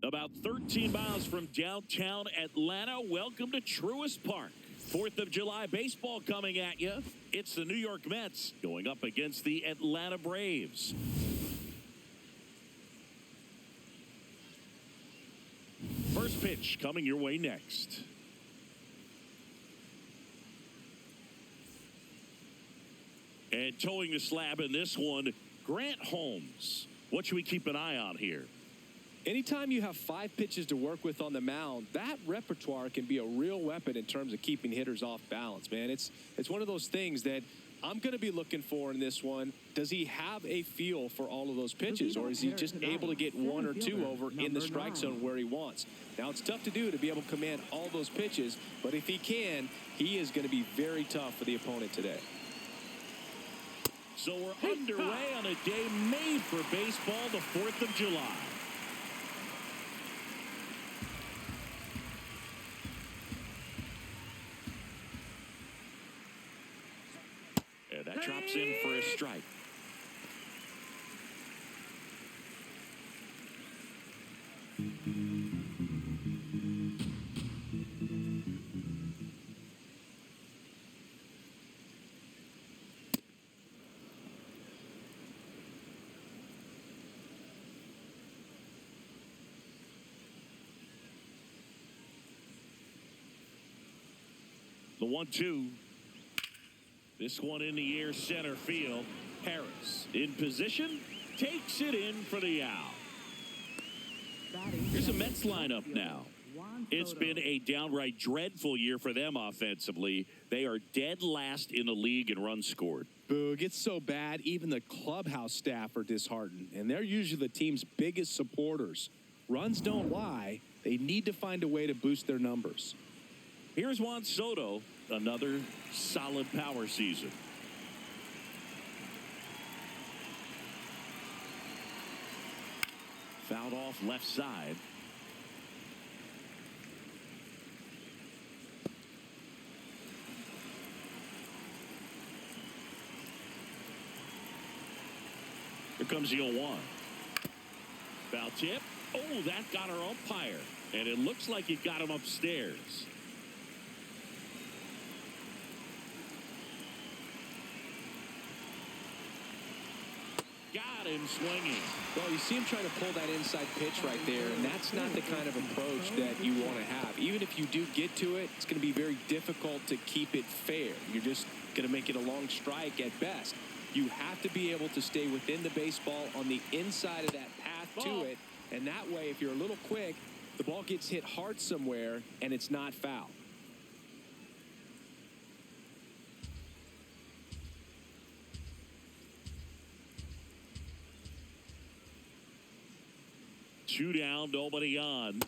About 13 miles from downtown Atlanta, welcome to Truist Park. 4th of July baseball coming at you. It's the New York Mets going up against the Atlanta Braves. First pitch coming your way next. And towing the slab in this one, Grant Holmes. What should we keep an eye on here? Anytime you have 5 pitches to work with on the mound, that repertoire can be a real weapon in terms of keeping hitters off balance, man. It's one of those things that I'm going to be looking for in this one. Does he have a feel for all of those pitches, or is he just able to get 1 or 2 over in the strike zone where he wants? Now, it's tough to do to be able to command all those pitches, but if he can, he is going to be very tough for the opponent today. So we're underway on a day made for baseball, the 4th of July. And that drops in for a strike. The 1-2. This one in the air, center field. Harris in position, takes it in for the out. Here's a Mets lineup now. It's been a downright dreadful year for them offensively. They are dead last in the league in runs scored. Boo, it gets so bad, even the clubhouse staff are disheartened, and they're usually the team's biggest supporters. Runs don't lie. They need to find a way to boost their numbers. Here's Juan Soto, another solid power season. Fouled off left side. Here comes the 0-1. Foul tip. Oh, that got our umpire. And it looks like it got him upstairs. Got him swinging. Well, you see him trying to pull that inside pitch right there, and that's not the kind of approach that you want to have. Even if you do get to it, it's going to be very difficult to keep it fair. You're just going to make it a long strike at best. You have to be able to stay within the baseball on the inside of that path to it, and that way, if you're a little quick, the ball gets hit hard somewhere, and it's not foul. Two down, nobody on.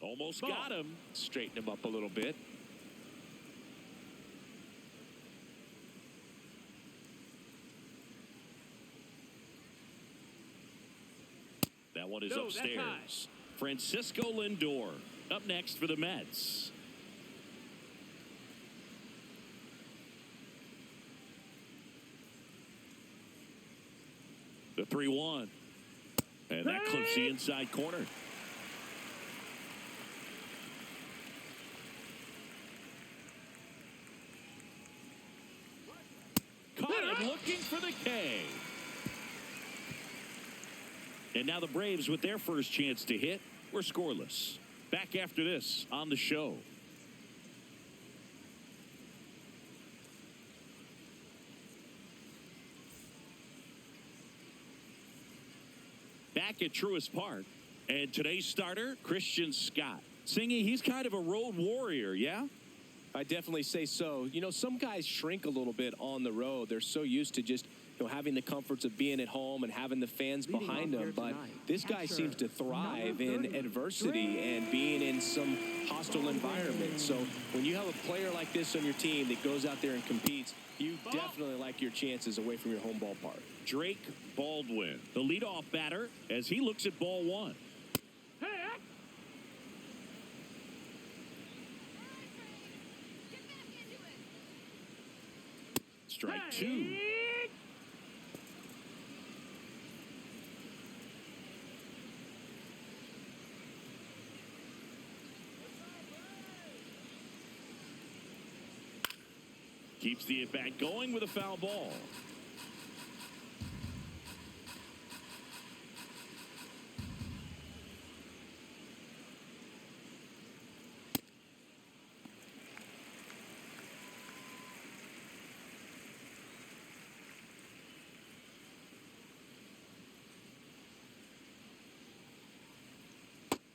Almost got him. Straighten him up a little bit. That one is upstairs. Francisco Lindor up next for the Mets. The 3-1. And that clips the inside corner. Caught him looking for the K. And now the Braves with their first chance to hit. We're scoreless. Back after this on the show. Back at Truist Park. And today's starter, Christian Scott. Singy, he's kind of a road warrior, yeah? I definitely say so. You know, some guys shrink a little bit on the road. They're so used to just having the comforts of being at home and having the fans behind him. But this guy seems to thrive in adversity and being in some hostile environment. So when you have a player like this on your team that goes out there and competes, you definitely like your chances away from your home ballpark. Drake Baldwin, the leadoff batter, as he looks at ball one. Strike two. Keeps the at-bat going with a foul ball.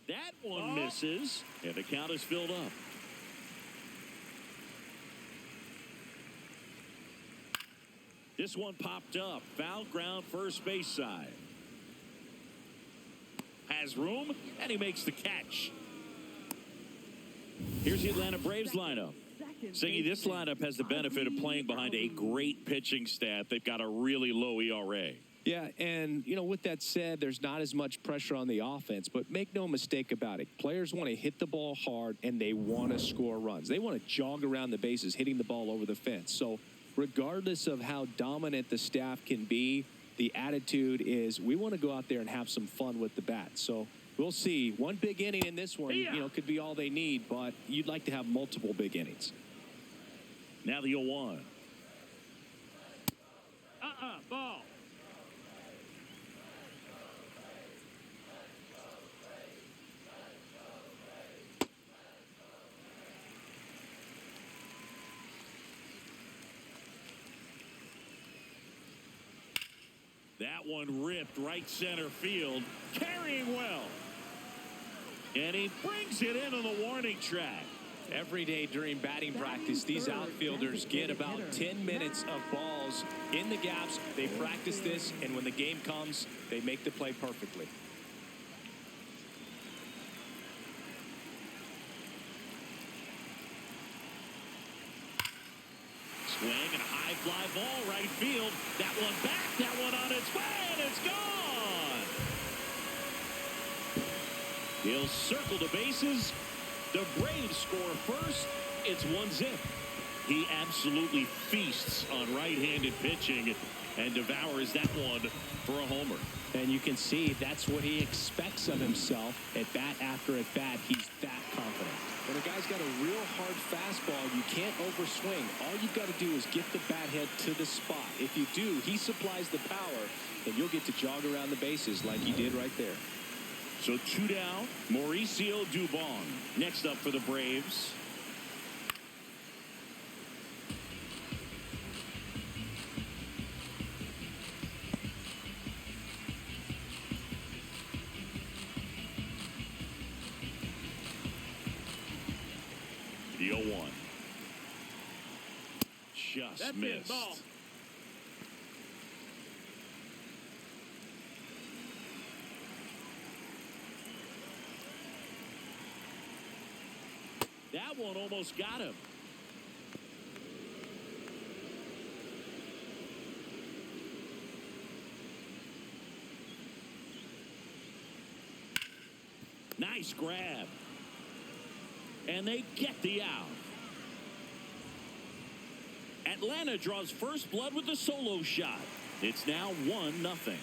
That one misses, and the count is filled up. This one popped up. Foul ground, first base side. Has room, and he makes the catch. Here's the Atlanta Braves lineup. Siggy, this lineup has the benefit of playing behind a great pitching staff. They've got a really low ERA. Yeah, and, with that said, there's not as much pressure on the offense, but make no mistake about it. Players want to hit the ball hard, and they want to score runs. They want to jog around the bases, hitting the ball over the fence. So regardless of how dominant the staff can be, the attitude is we want to go out there and have some fun with the bat. So we'll see. One big inning in this one, could be all they need, but you'd like to have multiple big innings. Now the 0-1. Ball. That one ripped right center field, carrying well. And he brings it into the warning track. Every day during batting practice, these outfielders get about 10 minutes of balls in the gaps. They practice this, and when the game comes, they make the play perfectly. Swing and a high fly ball right field. That one back, that one on its way, and it's gone. He'll circle the bases. The Braves score first. It's 1-0. He absolutely feasts on right-handed pitching and devours that one for a homer. And you can see that's what he expects of himself at bat after at bat. He's that confident. When a guy's got a real hard fastball, you can't overswing. All you've got to do is get the bat head to the spot. If you do, he supplies the power, and you'll get to jog around the bases like he did right there. So 2 down, Mauricio Dubon next up for the Braves. The 0-1. Just missed. Ball. That one almost got him. Nice grab. And they get the out. Atlanta draws first blood with the solo shot. It's now 1-0.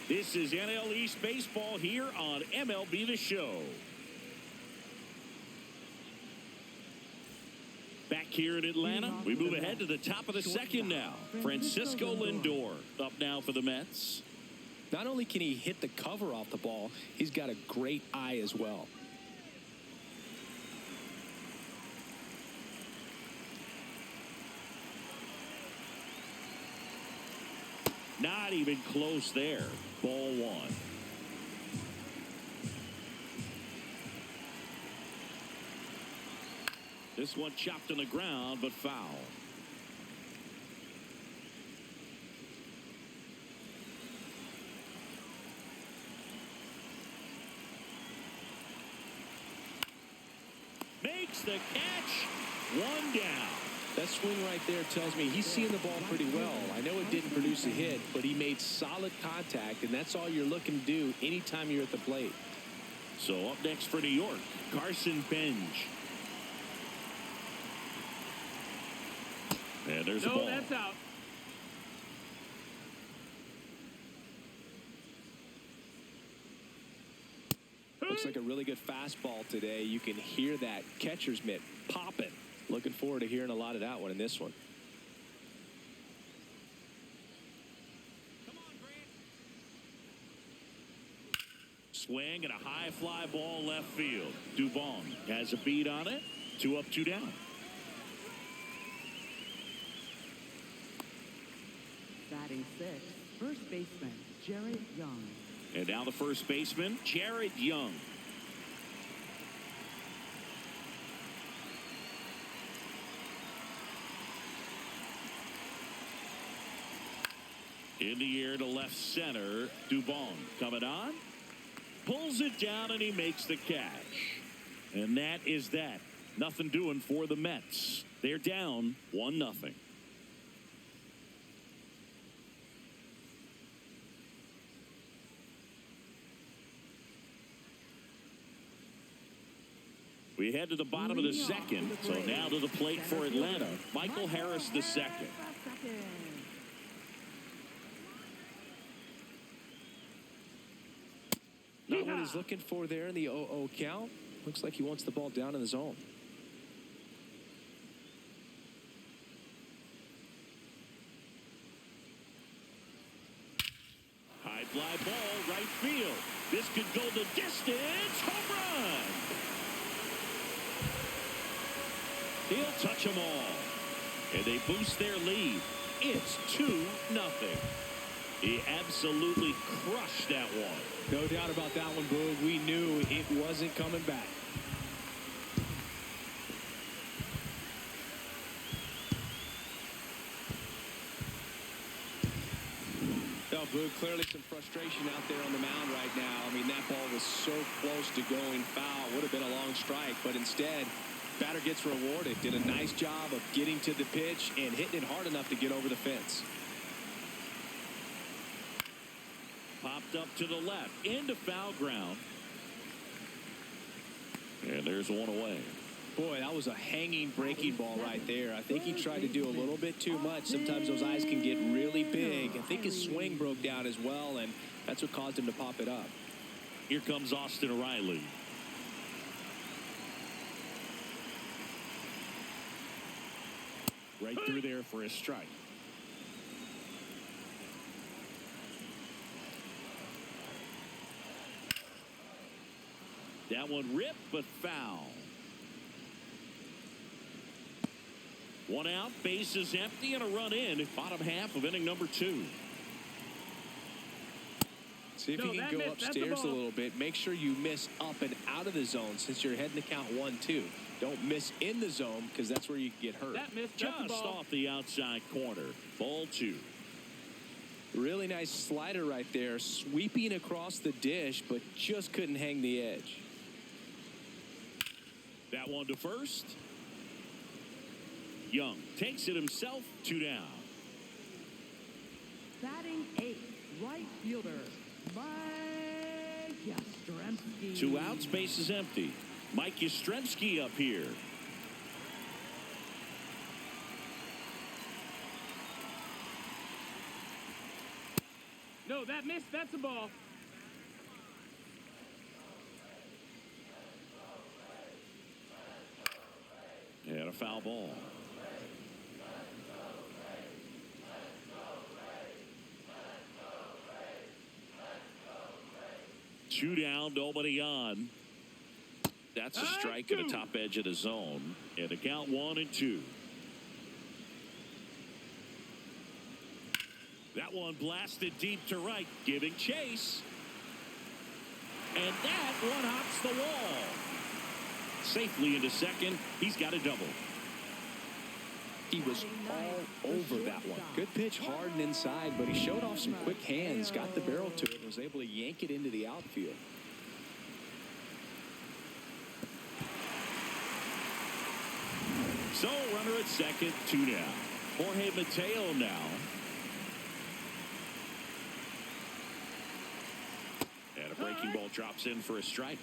This is NL East Baseball here on MLB The Show. Back here in Atlanta, we move ahead to the top of the second now. Francisco Lindor up now for the Mets. Not only can he hit the cover off the ball, he's got a great eye as well. Not even close there. Ball one. This one chopped on the ground, but foul. Makes the catch. One down. That swing right there tells me he's seeing the ball pretty well. I know it didn't produce a hit, but he made solid contact, and that's all you're looking to do anytime you're at the plate. So up next for New York, Carson Benj. And there's a ball. That's out. Looks like a really good fastball today. You can hear that catcher's mitt popping. Looking forward to hearing a lot of that one in this one. Swing and a high fly ball left field. Dubon has a beat on it. 2 up, 2 down. Batting 6th, first baseman Jared Young. And now the first baseman, Jared Young. In the air to left center, Dubon coming on. Pulls it down and he makes the catch. And that is that. Nothing doing for the Mets. They're down 1-0. We head to the bottom of the second. So now to the plate for Atlanta, Michael Harris II. Not what he's looking for there in the 0-0 count. Looks like he wants the ball down in the zone. High fly ball, right field. This could go the distance. Home run. He'll touch them all. And they boost their lead. It's 2-0. He absolutely crushed that one. No doubt about that one, Boog. We knew it wasn't coming back. Now, Boog, clearly some frustration out there on the mound right now. I mean, that ball was so close to going foul. Would have been a long strike, but instead, batter gets rewarded. Did a nice job of getting to the pitch and hitting it hard enough to get over the fence. Popped up to the left, into foul ground. And there's one away. Boy, that was a hanging breaking ball right there. I think he tried to do a little bit too much. Sometimes those eyes can get really big. I think his swing broke down as well, and that's what caused him to pop it up. Here comes Austin Riley. Right through there for a strike. That one ripped, but foul. One out, bases empty, and a run in. Bottom half of inning number 2. See if you can go upstairs a little bit. Make sure you miss up and out of the zone since you're heading to count 1-2. Don't miss in the zone because that's where you get hurt. Just off the outside corner. Ball 2. Really nice slider right there. Sweeping across the dish, but just couldn't hang the edge. That one to first. Young takes it himself. 2 down. Batting 8th, right fielder Mike Yastrzemski. 2 outs, base is empty. Mike Yastrzemski up here. No, that missed. That's a ball. And a foul ball. Two down, nobody on. That's a strike at the top edge of the zone. And the count 1-2. That one blasted deep to right, giving chase. And that one hops the wall. Safely into second. He's got a double. He was all over that one. Good pitch, hard and inside, but he showed off some quick hands, got the barrel to it, and was able to yank it into the outfield. runner at second, 2 down. Jorge Mateo now. And a breaking ball drops in for a strike.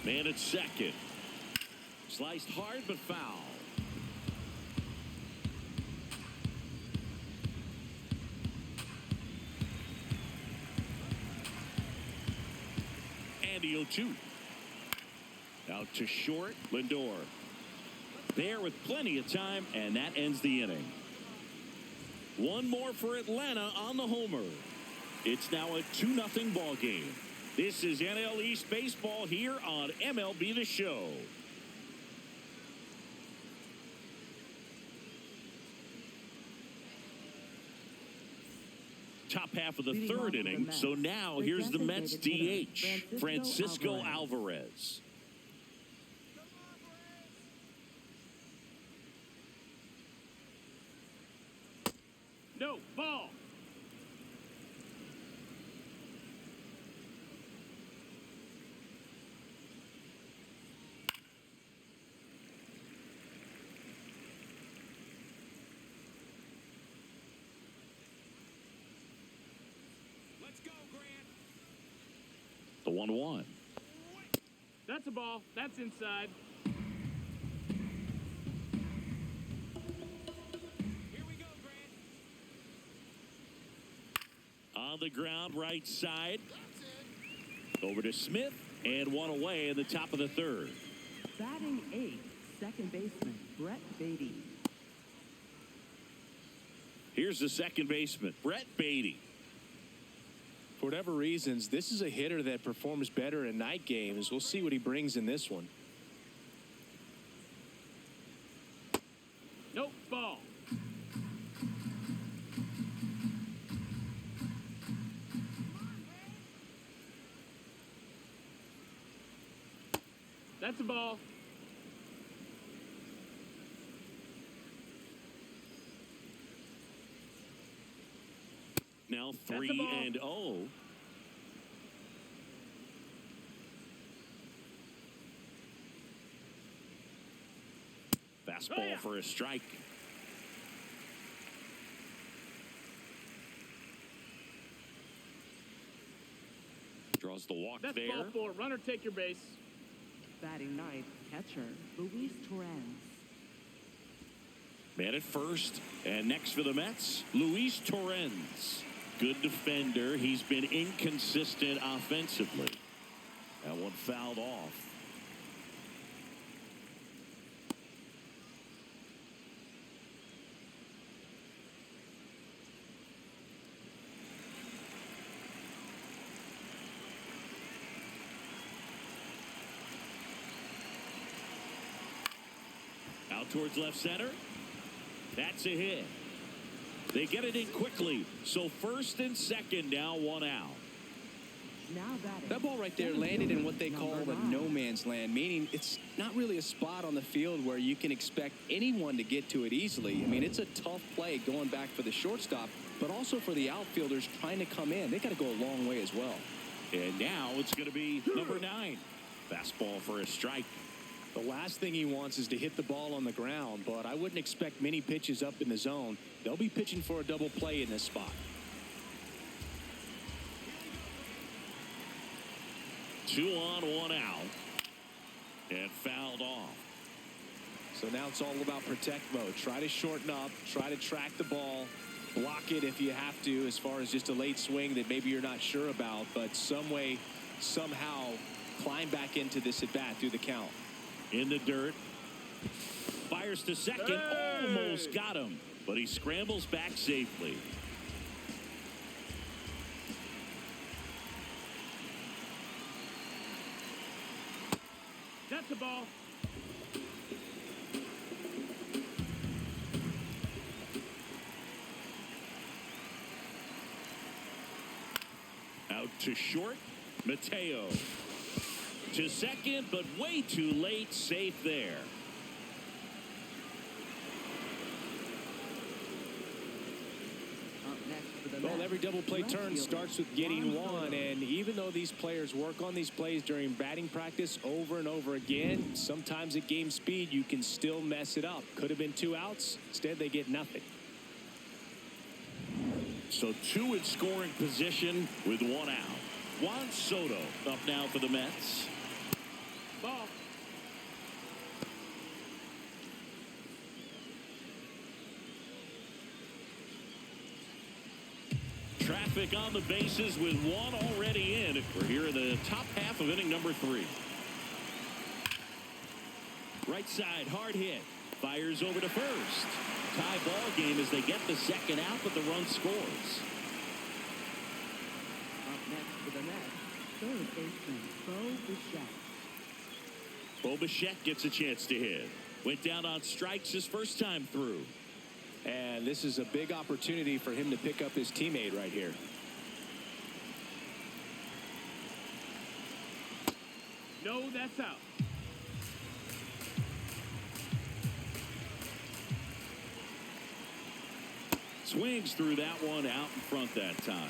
Man at second. Sliced hard but foul. Andy O2. Out to short. Lindor. There with plenty of time, and that ends the inning. One more for Atlanta on the homer. It's now a 2-0 ball game. This is NL East Baseball here on MLB The Show. Top half of the third inning. So now here's the Mets DH, Francisco Alvarez. No, ball. Let's go, Grant. The 1-1. That's a ball. That's inside. On the ground, right side. Over to Smith, and one away in the top of the third. Batting 8th, second baseman, Brett Beatty. Here's the second baseman, Brett Beatty. For whatever reasons, this is a hitter that performs better in night games. We'll see what he brings in this one. Nope, ball. That's a ball. Now 3-0. Fastball for a strike. Draws the walk That's there. ball 4. Runner, take your base. Batting 9th, catcher, Luis Torrens. Man at first, and next for the Mets, Luis Torrens. Good defender. He's been inconsistent offensively. That one fouled off. Out towards left center. That's a hit. They get it in quickly. So first and second, now 1 out. Now batting. That ball right there landed in what they call the no man's land, meaning it's not really a spot on the field where you can expect anyone to get to it easily. I mean, it's a tough play going back for the shortstop, but also for the outfielders trying to come in. They got to go a long way as well. And now it's going to be number 9. Fastball for a strike. The last thing he wants is to hit the ball on the ground, but I wouldn't expect many pitches up in the zone. They'll be pitching for a double play in this spot. 2 on, 1 out. And fouled off. So now it's all about protect mode. Try to shorten up, try to track the ball, block it if you have to, as far as just a late swing that maybe you're not sure about, but some way, somehow climb back into this at bat through the count. In the dirt. Fires to second. Almost got him. But he scrambles back safely. That's a ball. Out to short. Mateo. To second, but way too late. Safe there. Up next Well, every double play turn starts with getting one, and even though these players work on these plays during batting practice over and over again, sometimes at game speed you can still mess it up. Could have been 2 outs. Instead, they get nothing. So 2 in scoring position with 1 out. Juan Soto up now for the Mets. Ball. Traffic on the bases with 1 already in. We're here in the top half of inning number 3. Right side, hard hit. Fires over to first. Tie ball game as they get the second out, but the run scores. Up next for the Mets, third baseman Bo Bichette. Bo Bichette gets a chance to hit. Went down on strikes his first time through. And this is a big opportunity for him to pick up his teammate right here. No, that's out. Swings through that one out in front that time.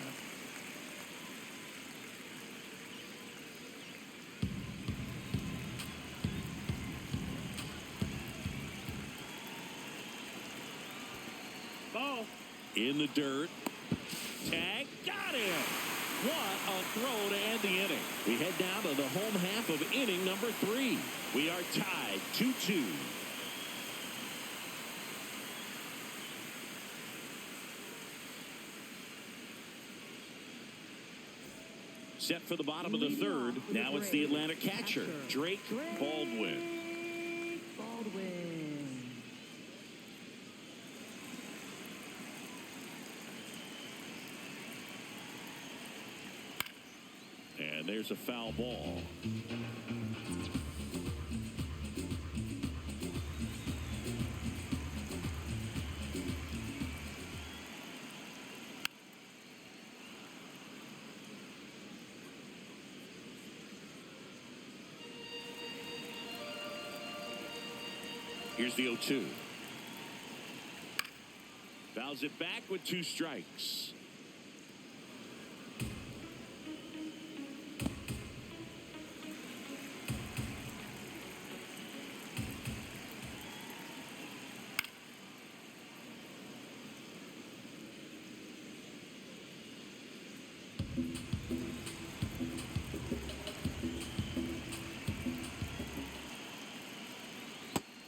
Ball. In the dirt. Tag. Got him. What a throw to end the inning. We head down to the home half of inning number 3. We are tied 2-2. Set for the bottom of the third. Now it's the Atlanta catcher, Drake Baldwin. And there's a foul ball. Here's the 0-2. Fouls it back with 2 strikes.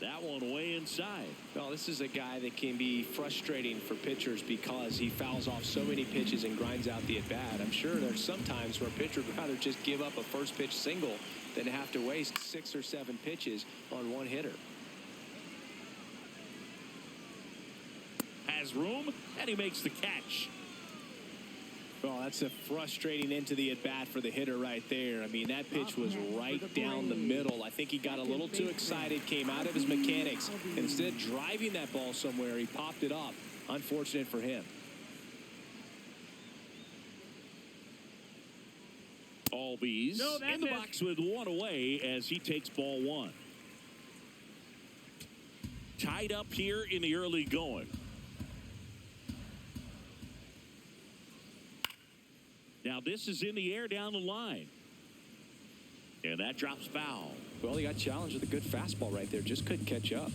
That one way inside. Well, this is a guy that can be frustrating for pitchers because he fouls off so many pitches and grinds out the at-bat. I'm sure there's some times where a pitcher would rather just give up a first pitch single than have to waste 6 or 7 pitches on one hitter. Has room, and he makes the catch. Well, that's a frustrating end to the at-bat for the hitter right there. I mean, that pitch was right down the middle. I think he got a little too excited, came out of his mechanics. And instead of driving that ball somewhere, he popped it up. Unfortunate for him. Albies in the box with 1 away as he takes ball 1. Tied up here in the early going. Now this is in the air down the line. And that drops foul. Well, he got challenged with a good fastball right there. Just couldn't catch up.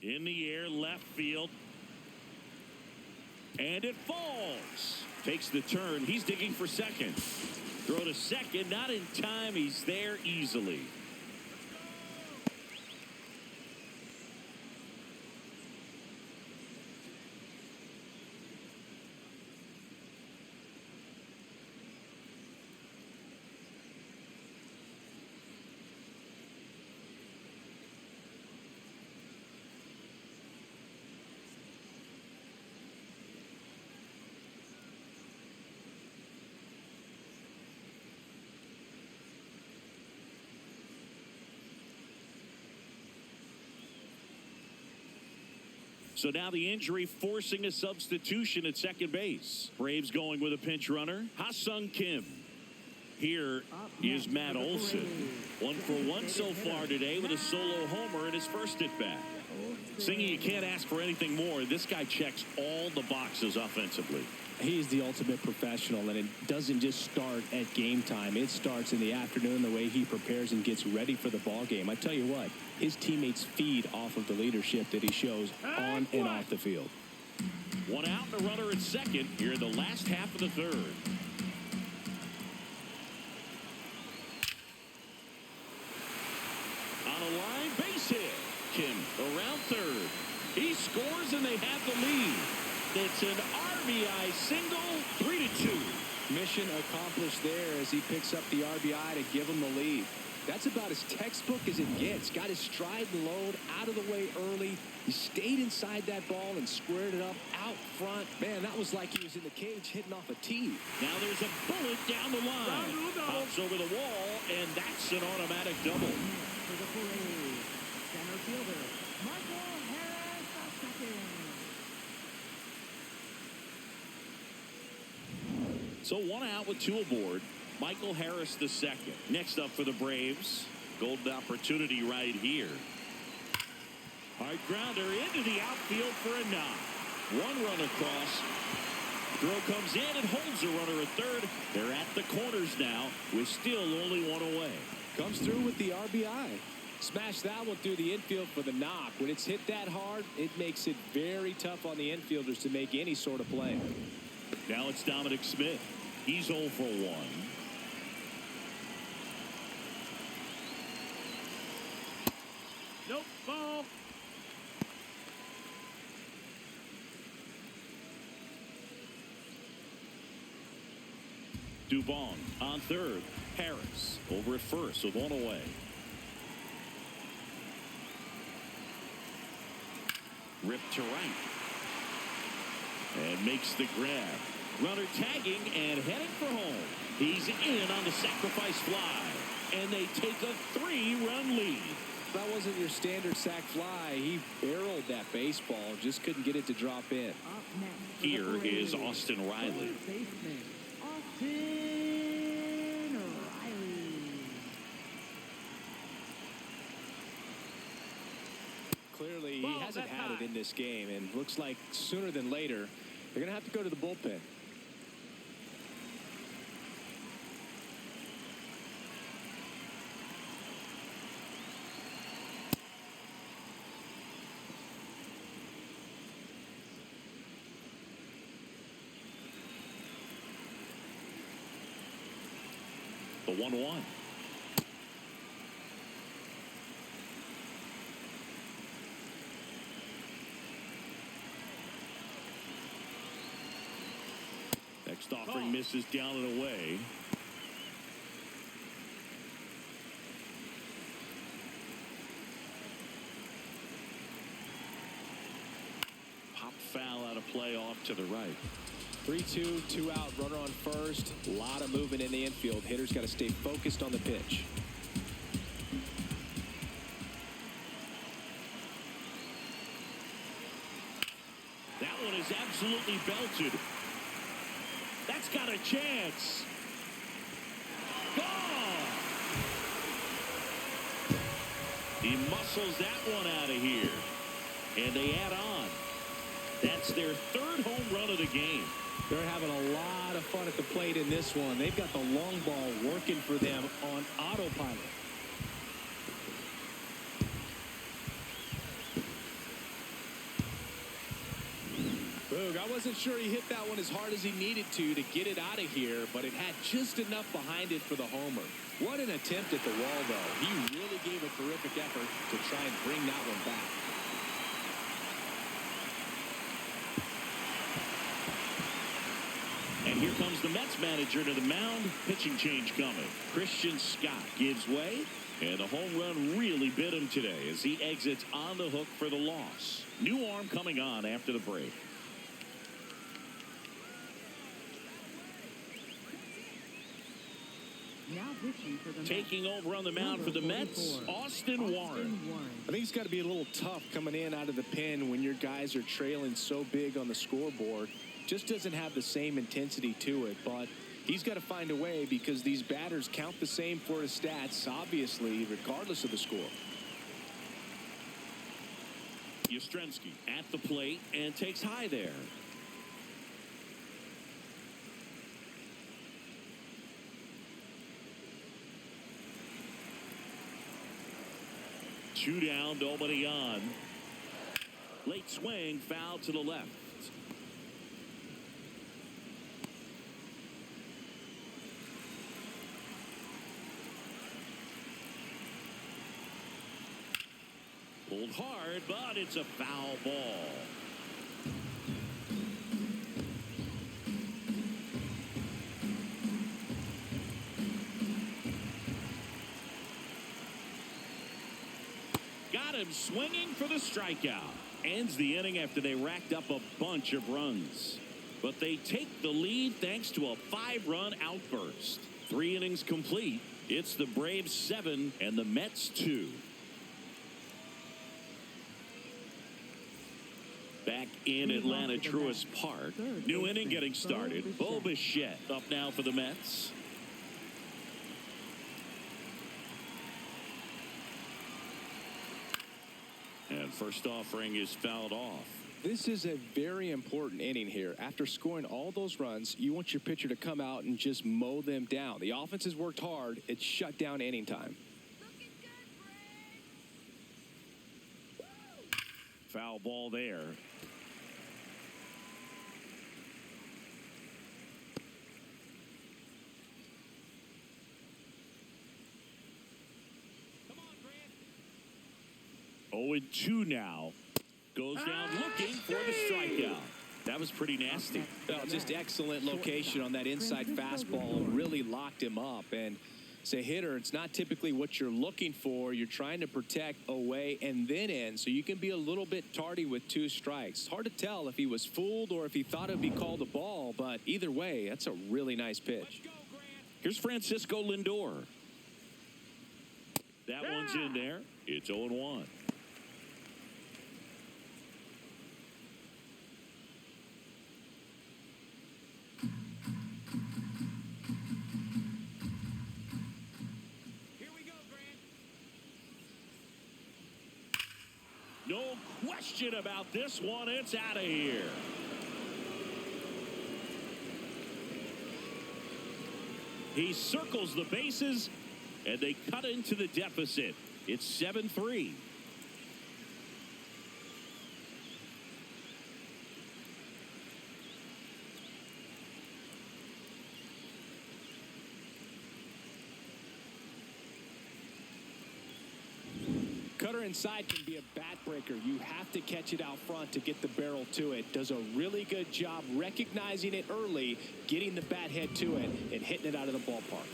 In the air, left field. And it falls. Takes the turn. He's digging for second. Throw to second. Not in time. He's there easily. So now the injury forcing a substitution at second base. Braves going with a pinch runner. Ha-Sung Kim. Here is Matt Olson. 1 for 1 so far today with a solo homer in his first at bat. Singy, you can't ask for anything more. This guy checks all the boxes offensively. He's the ultimate professional, and it doesn't just start at game time. It starts in the afternoon, the way he prepares and gets ready for the ball game. I tell you what, his teammates feed off of the leadership that he shows on and off the field. 1 out and a runner at second here in the last half of the third. On a line base hit. Kim around third. He scores and they have the lead. It's an RBI single, 3-2. Mission accomplished there as he picks up the RBI to give him the lead. That's about as textbook as it gets. Got his stride and load out of the way early. He stayed inside that ball and squared it up out front. Man, that was like he was in the cage hitting off a tee. Now there's a bullet down the line. Pops over the wall, and that's an automatic double. For the Braves, center fielder, Michael Harris II. So 1 out with 2 aboard. Michael Harris the second. Next up for the Braves, golden opportunity right here. Hard grounder into the outfield for a knock. 1 run across. Throw comes in and holds the runner at third. They're at the corners now with still only 1 away. Comes through with the RBI. Smash that one through the infield for the knock. When it's hit that hard, it makes it very tough on the infielders to make any sort of play. Now it's Dominic Smith. He's 0 for 1. Nope, ball. Dubon on third. Harris over at first with 1 away. Ripped to right. And makes the grab. Runner tagging and heading for home. He's in on the sacrifice fly. And they take a 3-run lead. That wasn't your standard sac fly. He barreled that baseball. Just couldn't get it to drop in. Up next, Here is Austin Riley. third baseman, Austin Riley. Clearly, he Ball, hasn't that's had it high. in this game, and looks like sooner than later, they're going to have to go to the bullpen. The 1-1. Next offering misses down and away. Pop foul out of play off to the right. 3-2, 2 out, runner on first. A lot of movement in the infield. Hitters got to stay focused on the pitch. That one is absolutely belted. That's got a chance. Gone. He muscles that one out of here. And they add on. That's their 3rd home run of the game. They're having a lot of fun at the plate in this one. They've got the long ball working for them on autopilot. Boog, I wasn't sure he hit that one as hard as he needed to get it out of here, but it had just enough behind it for the homer. What an attempt at the wall, though. He really gave a terrific effort to try and bring that one back. And here comes the Mets manager to the mound. Pitching change coming. Christian Scott gives way. And the home run really bit him today as he exits on the hook for the loss. New arm coming on after the break. Now pitching for the Taking Mets, over on the mound for the Mets, 44, Austin Warren. I think it's got to be a little tough coming in out of the pen when your guys are trailing so big on the scoreboard. Just doesn't have the same intensity to it, but he's got to find a way because these batters count the same for his stats, obviously, regardless of the score. Yastrzemski at the plate and takes high there. Two down, nobody on. Late swing, foul to the left. Pulled hard, but it's a foul ball. Got him swinging for the strikeout. Ends the inning after they racked up a bunch of runs. But they take the lead thanks to a 5-run outburst. 3 innings complete. It's the Braves 7 and the Mets 2. Back in Atlanta, Truist Park. New inning getting started. Bo Bichette up now for the Mets. And first offering is fouled off. This is a very important inning here. After scoring all those runs, you want your pitcher to come out and just mow them down. The offense has worked hard. It's shut down inning time. Foul ball there. Oh, and 2 now. Goes down looking for the strikeout. That was pretty nasty. Well, just excellent location on that inside fastball. Really locked him up. And as a hitter, it's not typically what you're looking for. You're trying to protect away and then in, so you can be a little bit tardy with 2 strikes. Hard to tell if he was fooled or if he thought it would be called a ball, but either way, that's a really nice pitch. Here's Francisco Lindor. That one's in there. It's 0-1. No question about this one. It's out of here. He circles the bases, and they cut into the deficit. It's 7-3. Cutter inside can be a bat breaker. You have to catch it out front to get the barrel to it. Does a really good job recognizing it early, getting the bat head to it, and hitting it out of the ballpark.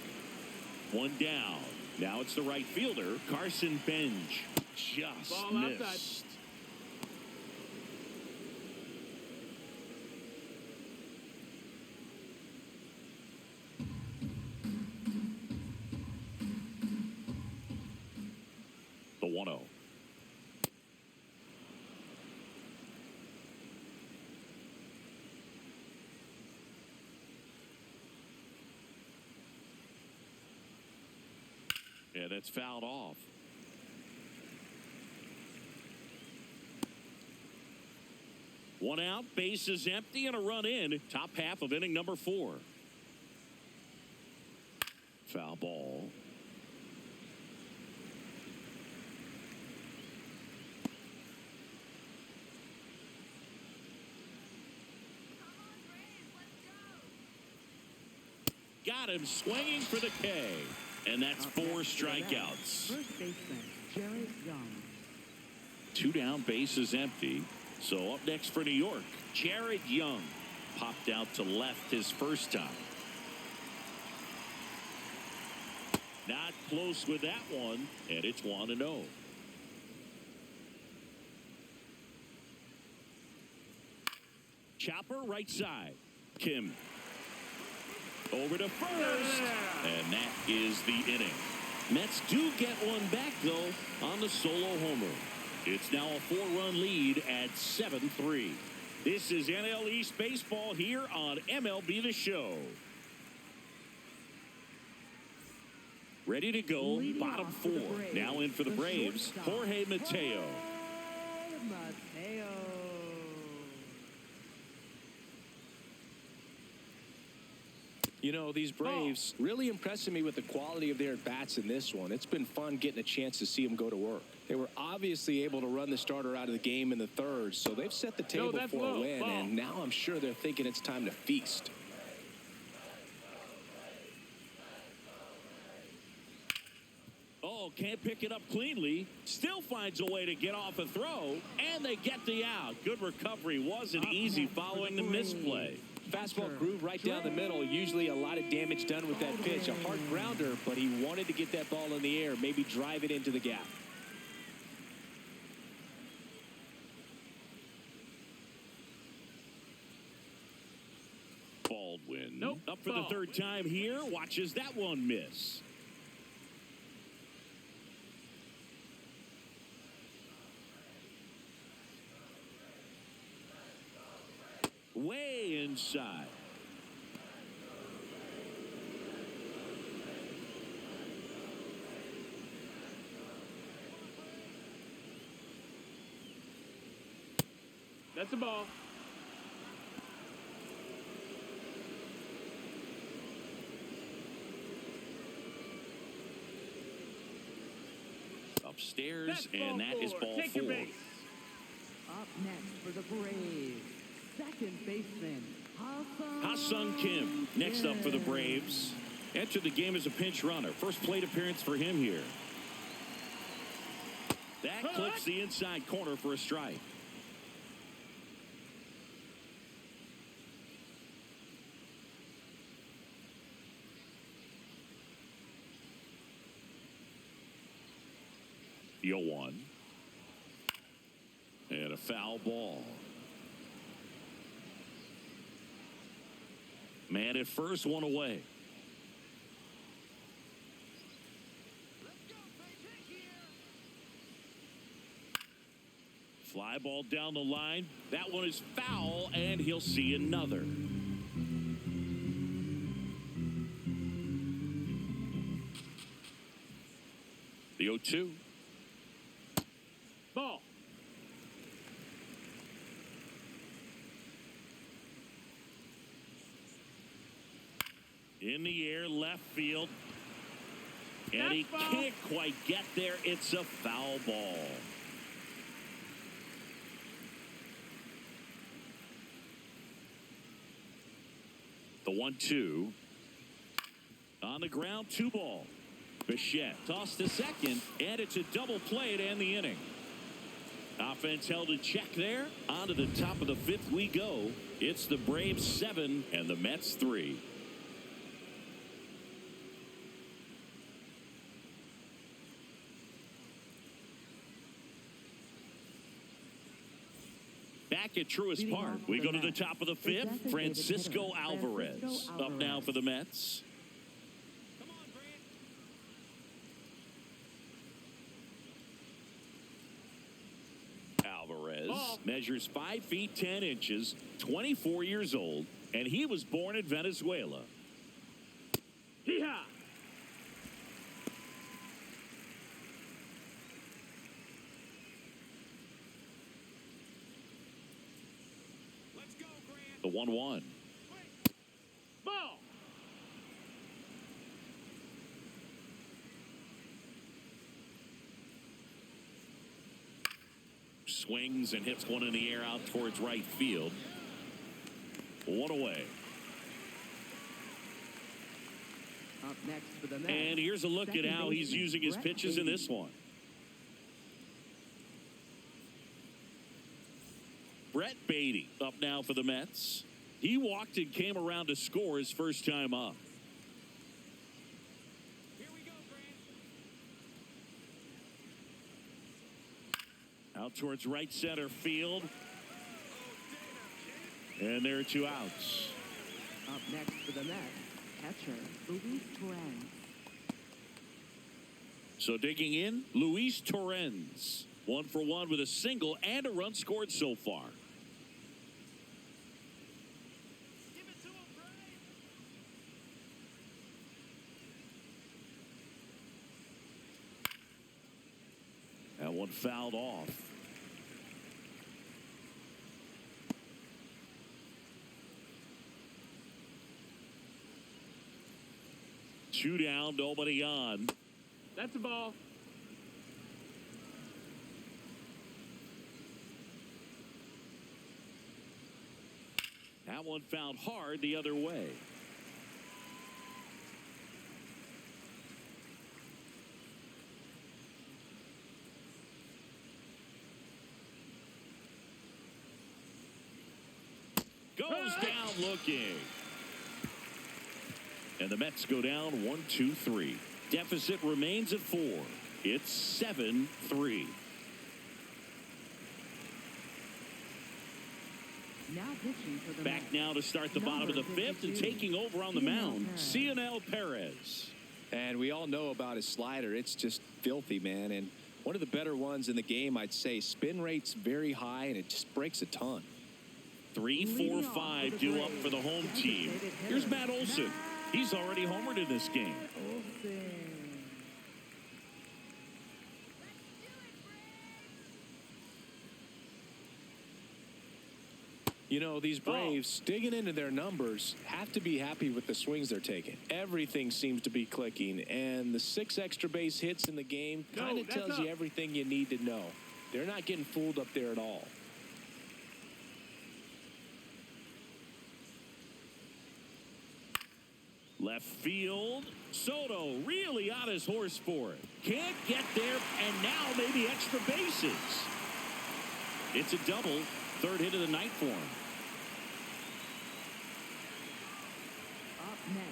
1 down. Now it's the right fielder, Carson Benj. Just Ball missed. outside. The 1-0. Yeah, that's fouled off. One out, base is empty, and a run in. Top half of inning number 4. Foul ball. Got him swinging for the K. And that's 4 strikeouts. First baseman, Jared Young. 2 down, base is empty. So up next for New York, Jared Young. Popped out to left his first time. Not close with that one, and it's 1-0. Chopper right side. Kim. Over to first. And that is the inning. Mets do get one back, though, on the solo homer. It's now a 4-run lead at 7-3. This is NL East Baseball here on MLB The Show. Ready to go, Leading bottom off for 4. the Braves, Now in for the Braves, shortstop, Jorge Mateo. Mateo. You know, these Braves really impressing me with the quality of their at-bats in this one. It's been fun getting a chance to see them go to work. They were obviously able to run the starter out of the game in the third, so they've set the table for a win, and now I'm sure they're thinking it's time to feast. Oh, can't pick it up cleanly. Still finds a way to get off a throw, and they get the out. Good recovery. Wasn't easy following the misplay. Fastball groove right down the middle. Usually a lot of damage done with that pitch. A hard grounder, but he wanted to get that ball in the air, maybe drive it into the gap. Baldwin up for the third time here. Watches that one miss. Way inside. That's a ball. Upstairs, and that is ball 4. Up next for the Braves, second baseman, Ha-Sung Kim next up for the Braves. Entered the game as a pinch runner. First plate appearance for him here. That clips the inside corner for a strike. The 0-1. And a foul ball. Man at first, one away. Fly ball down the line. That one is foul, and he'll see another. The 0-2. Ball. In the air, left field. And he can't quite get there. It's a foul ball. The 1-2. On the ground, 2 ball. Bichette tossed to second, and it's a double play to end the inning. Offense held in check there. On to the top of the 5th we go. It's the Braves 7 and the Mets 3. Back at Truist Park, we go to the top of the 5th. Francisco Alvarez up now for the Mets. Alvarez measures 5 feet 10 inches, 24 years old, and he was born in Venezuela. Hee-haw. The 1-1. Ball. Swings and hits one in the air out towards right field. 1 away. Up next for the Mets. And here's a look at how he's using his pitches in this one. Brett Beatty up now for the Mets. He walked and came around to score his first time up. Here we go, Grant. Out towards right center field. And there are 2 outs. Up next for the Mets, Catcher, Luis Torrens. So digging in, Luis Torrens. 1 for 1 with a single and a run scored so far. That one fouled off. Two down, nobody on. That's a ball. That one fouled hard the other way. Goes down looking. And the Mets go down 1-2-3. Deficit remains at 4. It's 7-3. Now pitching for the Back Mets. now to start the bottom of the 5th and taking over on the mound, Cionel Perez. And we all know about his slider. It's just filthy, man. And one of the better ones in the game, I'd say. Spin rate's very high, and it just breaks a ton. 3, 4, 5 due up for the home team. Here's Matt Olson. He's already homered in this game. You know, these Braves, digging into their numbers, have to be happy with the swings they're taking. Everything seems to be clicking, and the 6 extra base hits in the game kind of tells you everything you need to know. They're not getting fooled up there at all. Left field. Soto really on his horse for it. Can't get there, and now maybe extra bases. It's a double. 3rd hit of the night for him.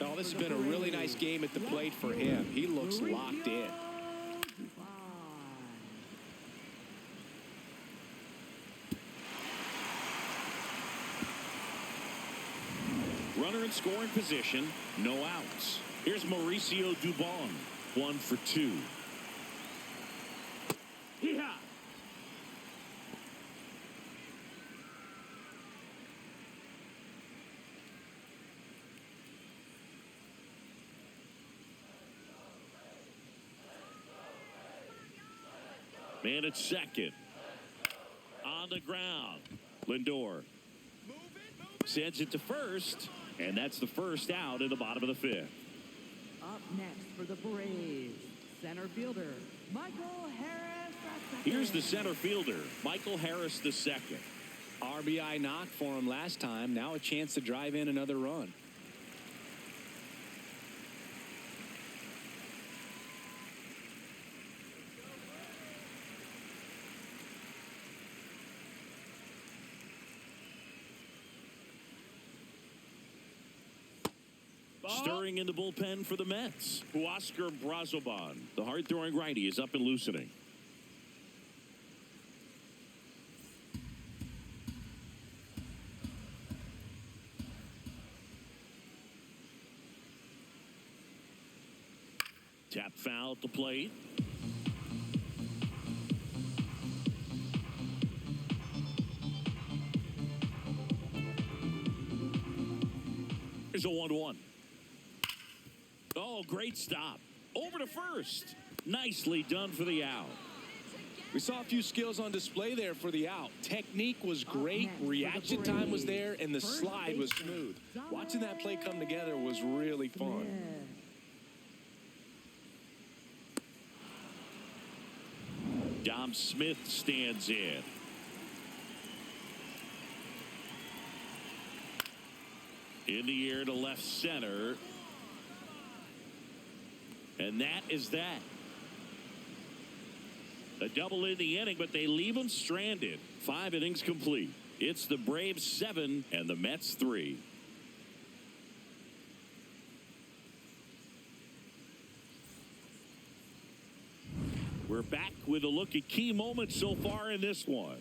Oh, this has been a really nice game at the plate for him. He looks locked in. Runner in scoring position. No outs. Here's Mauricio Dubon. 1 for 2. Yeah. Man at second. On the ground. Lindor sends it to first, and that's the first out in the bottom of the 5th. Up next for the Braves, center fielder, Michael Harris II. Here's the center fielder, Michael Harris II. RBI knock for him last time. Now a chance to drive in another run. Stirring in the bullpen for the Mets, Huascar Brazoban. The hard-throwing righty is up and loosening. Tap foul at the plate. Here's a 1-1. Oh, great stop. Over to first. Nicely done for the out. We saw a few skills on display there for the out. Technique was great, reaction time was there, and the slide was smooth. Watching that play come together was really fun. Dom Smith stands in. In the air to left center. And that is that. A double in the inning, but they leave him stranded. 5 innings complete. It's the Braves 7 and the Mets 3. We're back with a look at key moments so far in this one.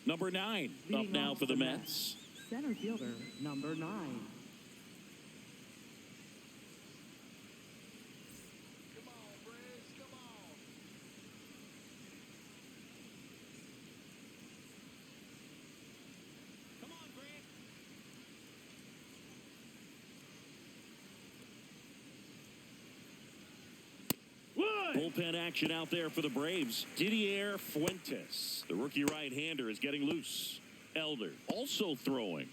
number 9. Up Leading now off for the the Mets. Center fielder, number 9. Bullpen action out there for the Braves. Didier Fuentes, the rookie right-hander, is getting loose. Elder also throwing.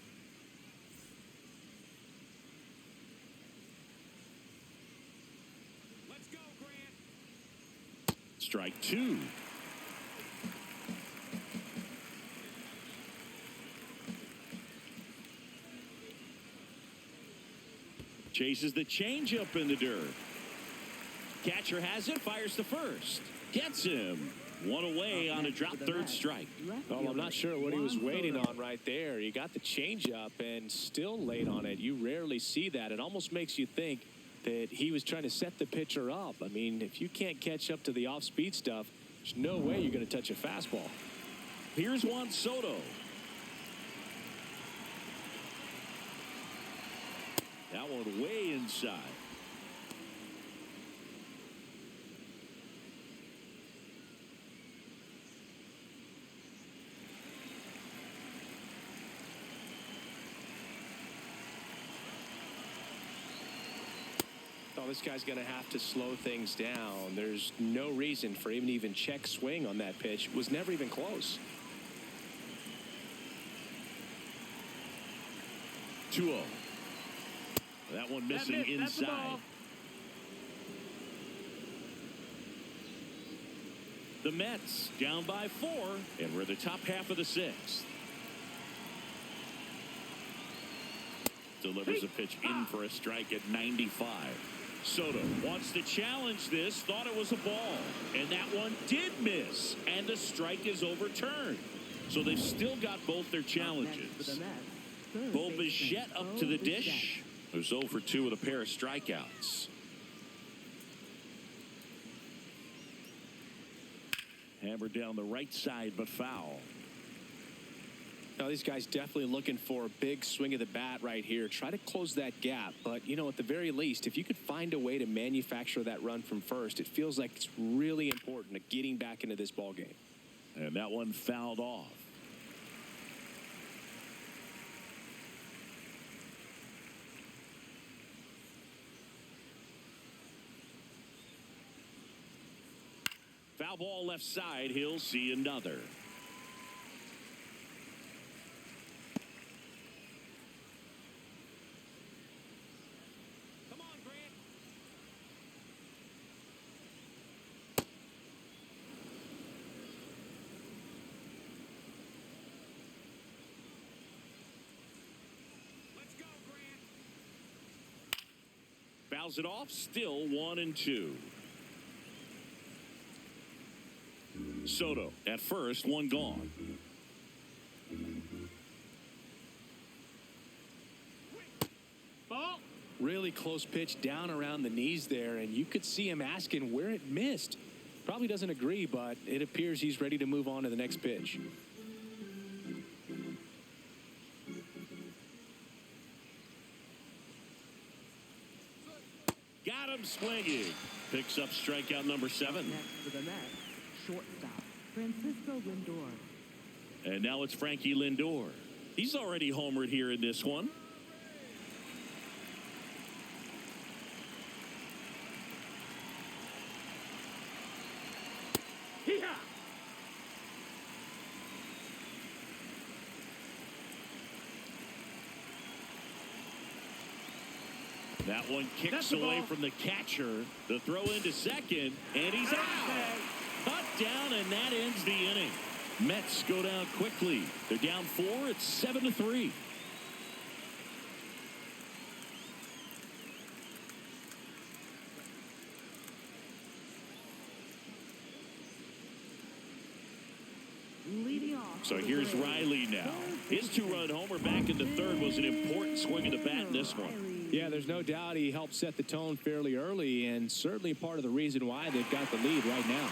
Let's go, Grant. Strike 2. Chases the changeup in the dirt. Catcher has it, fires to first. Gets him. One away on a drop third strike. Well, I'm not sure what he was waiting on right there. He got the changeup and still late on it. You rarely see that. It almost makes you think that he was trying to set the pitcher up. I mean, if you can't catch up to the off-speed stuff, there's no way you're going to touch a fastball. Here's Juan Soto. That one way inside. Oh, this guy's going to have to slow things down. There's no reason for him to even check swing on that pitch. It was never even close. 2-0. That one missing inside. The Mets down by 4, and we're the top half of the 6th. Delivers a pitch in for a strike at 95. Soto wants to challenge this, thought it was a ball, and that one did miss, and the strike is overturned. So they've still got both their challenges. Bo Bichette up to the dish, who's 0 for 2 with a pair of strikeouts. Hammered down the right side, but foul. Now, these guys definitely looking for a big swing of the bat right here. Try to close that gap. But, you know, at the very least, if you could find a way to manufacture that run from first, it feels like it's really important to getting back into this ball game. And that one fouled off. Foul ball left side. He'll see another. Fouls it off, still 1-2. Soto at first, one gone. Ball. Really close pitch down around the knees there, and you could see him asking where it missed. Probably doesn't agree, but it appears he's ready to move on to the next pitch. Got him swinging. Picks up strikeout number 7. Next for the Mets, shortstop, Francisco Lindor. And now it's Frankie Lindor. He's already homered here in this one. Hee-haw. That one kicks away from the catcher. The throw into second, and he's out. Cut down, and that ends the inning. Mets go down quickly. They're down 4. It's 7-3. Leading off. So here's Riley now. His 2-run homer back in the 3rd was an important swing of the bat in this one. Yeah, there's no doubt he helped set the tone fairly early, and certainly part of the reason why they've got the lead right now.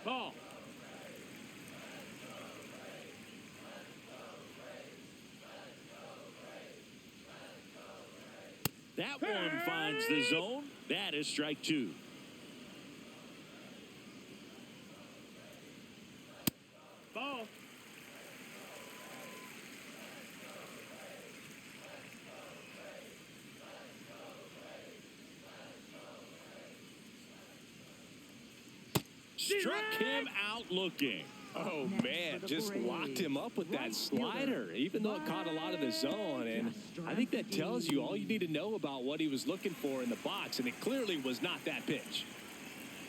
Ball. That one finds the zone. That is strike two. Ball. Struck him out looking. Oh, man, just locked him up with that slider, even though it caught a lot of the zone. And I think that tells you all you need to know about what he was looking for in the box, and it clearly was not that pitch.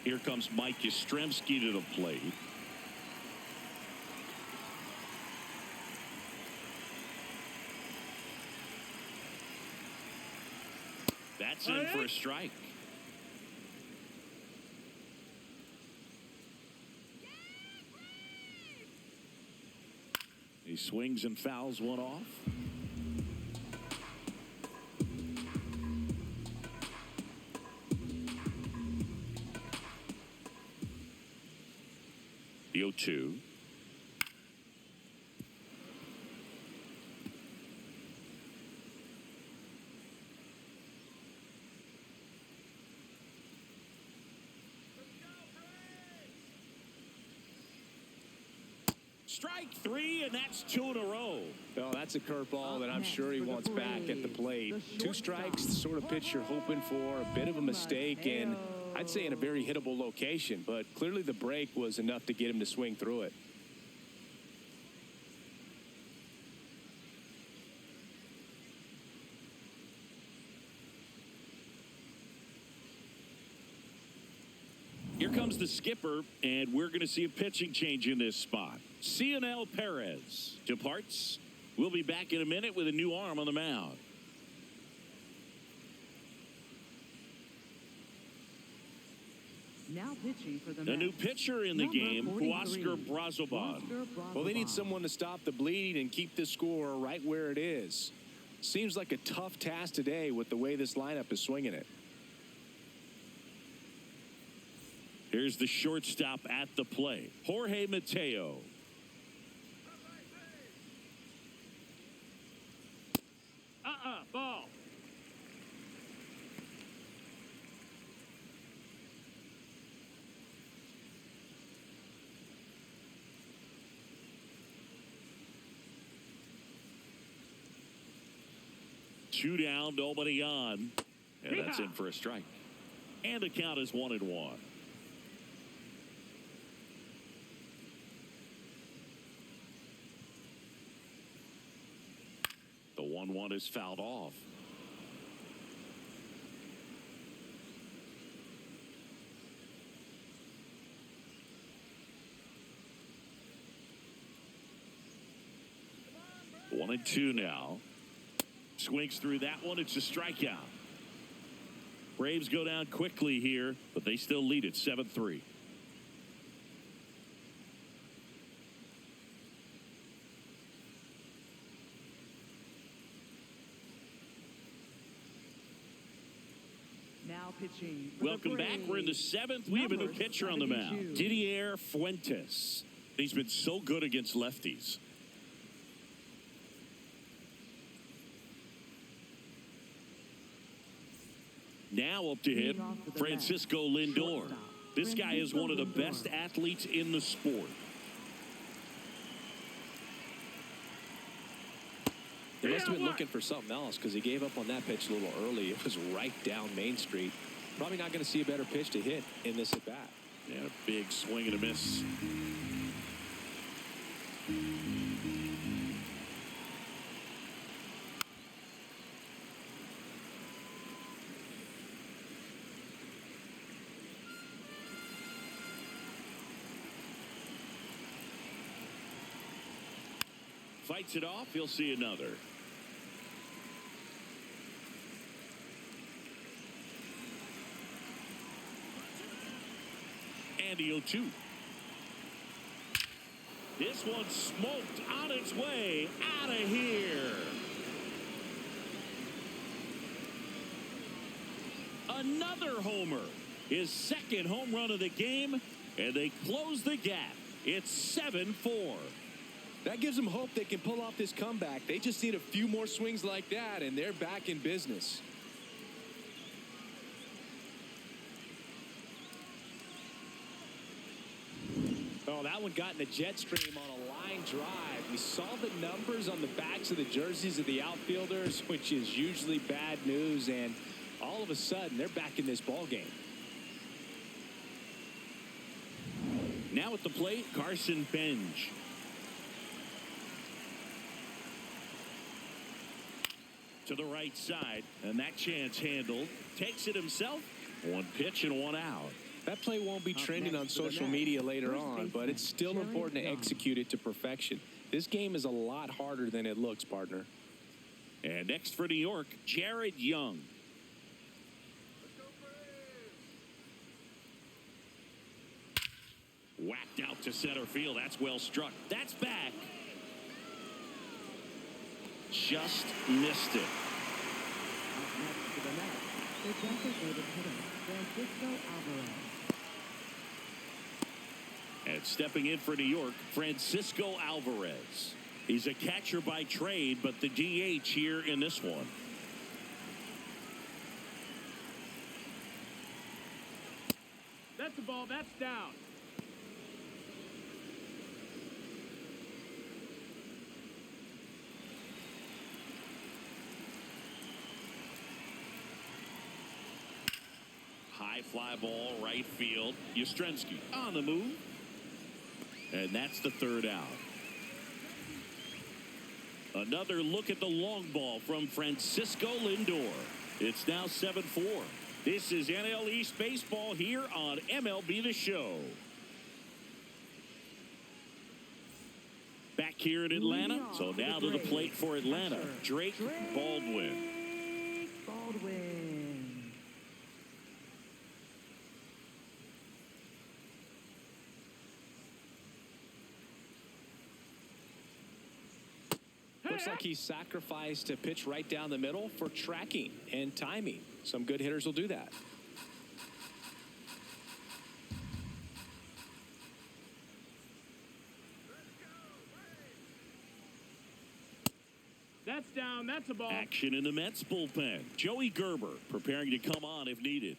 Here comes Mike Yastrzemski to the plate. That's in for a strike. He swings and fouls one off. The 0-2. Strike three, and that's two in a row. Oh, that's a curveball that I'm sure he wants back at the plate. Two strikes, the sort of pitch you're hoping for, a bit of a mistake, and I'd say in a very hittable location, but clearly the break was enough to get him to swing through it. Here comes the skipper, and we're going to see a pitching change in this spot. Cionel Perez departs. We'll be back in a minute with a new arm on the mound. Now pitching for the The new pitcher in the game, Huascar Brazoban. Well, they need someone to stop the bleeding and keep this score right where it is. Seems like a tough task today with the way this lineup is swinging it. Here's the shortstop at the plate, Jorge Mateo. Ball. Two down, nobody on. And that's in for a strike. And the count is 1-1. The 1-1 is fouled off. One and two now. Swings through that one. It's a strikeout. Braves go down quickly here, but they still lead it 7-3. Now pitching. Welcome back. We're in the seventh. We have a new pitcher on the mound, Didier Fuentes. He's been so good against lefties. Now up to hit, Francisco Lindor. This guy is one of the best athletes in the sport. He must have been looking for something else because he gave up on that pitch a little early. It was right down Main Street. Probably not going to see a better pitch to hit in this at bat. Yeah, a big swing and a miss. Fights it off. He'll see another. And the 0-2. This one smoked on its way out of here. Another homer. His second home run of the game. And they close the gap. It's 7-4. That gives them hope they can pull off this comeback. They just need a few more swings like that, and they're back in business. Oh, that one got in the jet stream on a line drive. We saw the numbers on the backs of the jerseys of the outfielders, which is usually bad news, and all of a sudden, they're back in this ball game. Now at the plate, Carson Benj. To the right side, and that chance handled. Takes it himself. One pitch and one out. That play won't be trending on social media later on, but it's still important to execute it to perfection. This game is a lot harder than it looks, partner. And next for New York, Jared Young. Whacked out to center field. That's well struck. That's back. Just missed it. Up next to the net, the designated hitter, Francisco Alvarez. And stepping in for New York, Francisco Alvarez. He's a catcher by trade, but the DH here in this one. That's a ball. That's down. High fly ball, right field. Yastrzemski on the move. And that's the third out. Another look at the long ball from Francisco Lindor. It's now 7-4. This is NL East Baseball here on MLB The Show. Back here in Atlanta. So now to the plate for Atlanta. Drake Baldwin. Looks like he sacrificed a pitch right down the middle for tracking and timing. Some good hitters will do that. That's down. That's a ball. Action in the Mets bullpen. Joey Gerber preparing to come on if needed.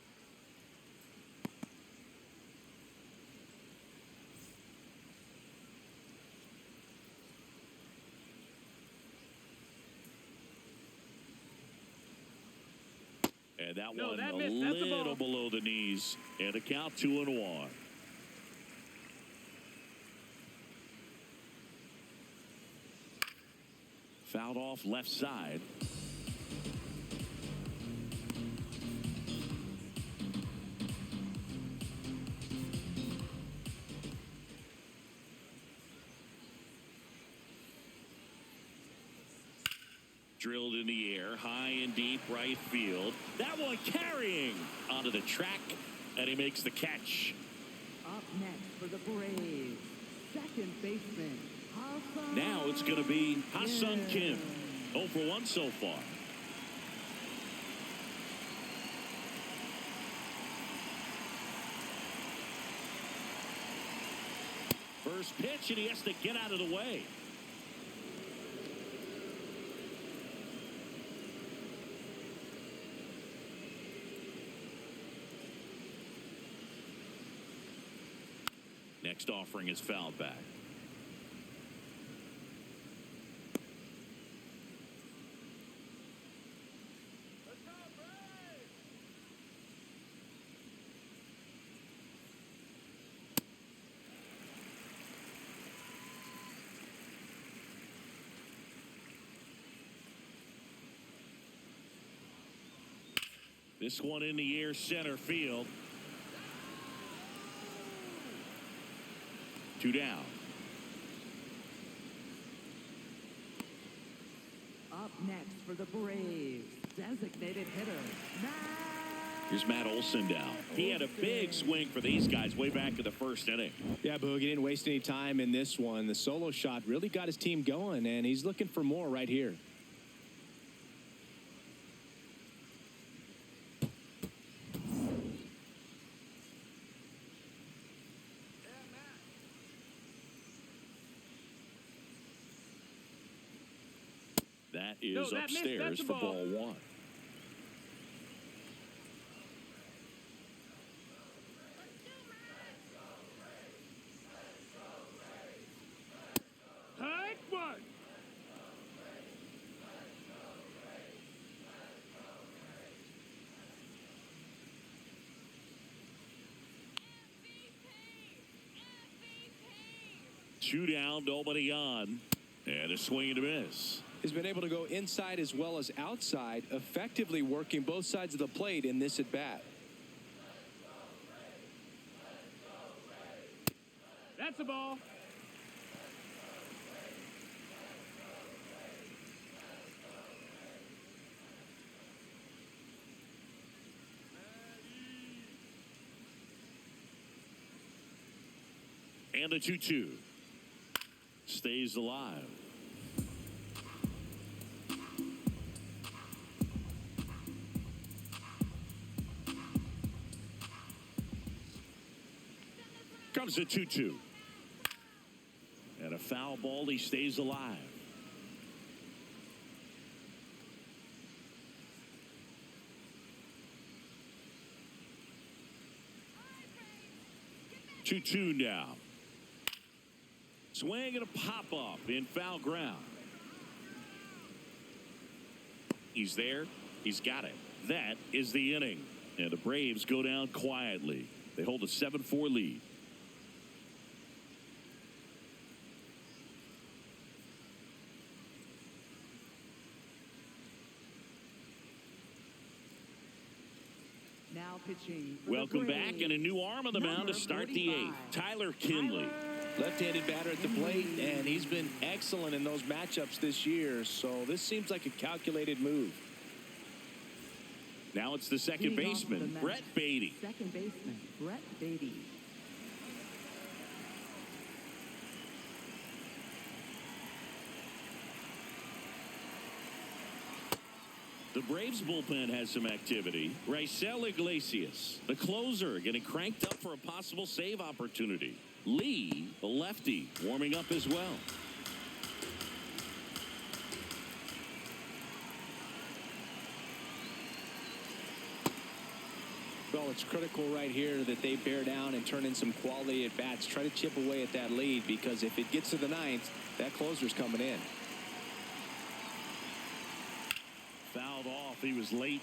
And that one that a missed. That's a little ball. below the knees. And a count 2-1. Fouled off left side. Drilled in the air, high and deep right field. That one carrying onto the track, and he makes the catch. Up next for the Braves, second baseman, Ha-Seong Now it's going to be Ha-Seong Kim. 0 for 1 so far. First pitch, and he has to get out of the way. Next offering is fouled back. This one in the air, center field. 2 down. Up next for the Braves, designated hitter, Here's Matt Olson down. He had a big swing for these guys way back in the first inning. Yeah, Boog, he didn't waste any time in this one. The solo shot really got his team going, and he's looking for more right here. That is No, that missed. upstairs That's a for ball. ball one. Hike one. Two down, nobody on. And a swing and a miss. He's been able to go inside as well as outside, effectively working both sides of the plate in this at bat. That's a ball. And the 2-2. Stays alive. Comes the 2-2. And a foul ball. He stays alive. Two now. Swing and a pop-up in foul ground. He's there. He's got it. That is the inning. And the Braves go down quietly. They hold a 7-4 lead. Now pitching. for the Welcome back, Braves, and a new arm on the mound to start the 45. eighth. Tyler Kinley. Left-handed batter at the plate, and he's been excellent in those matchups this year, so this seems like a calculated move. Now it's the second Leading off baseman, the Mets, Brett Beatty. Second baseman, Brett Beatty. The Braves bullpen has some activity. Raisel Iglesias, the closer, getting cranked up for a possible save opportunity. Lee, the lefty, warming up as well. Well, it's critical right here that they bear down and turn in some quality at bats. Try to chip away at that lead, because if it gets to the ninth, that closer's coming in. Fouled off. He was late.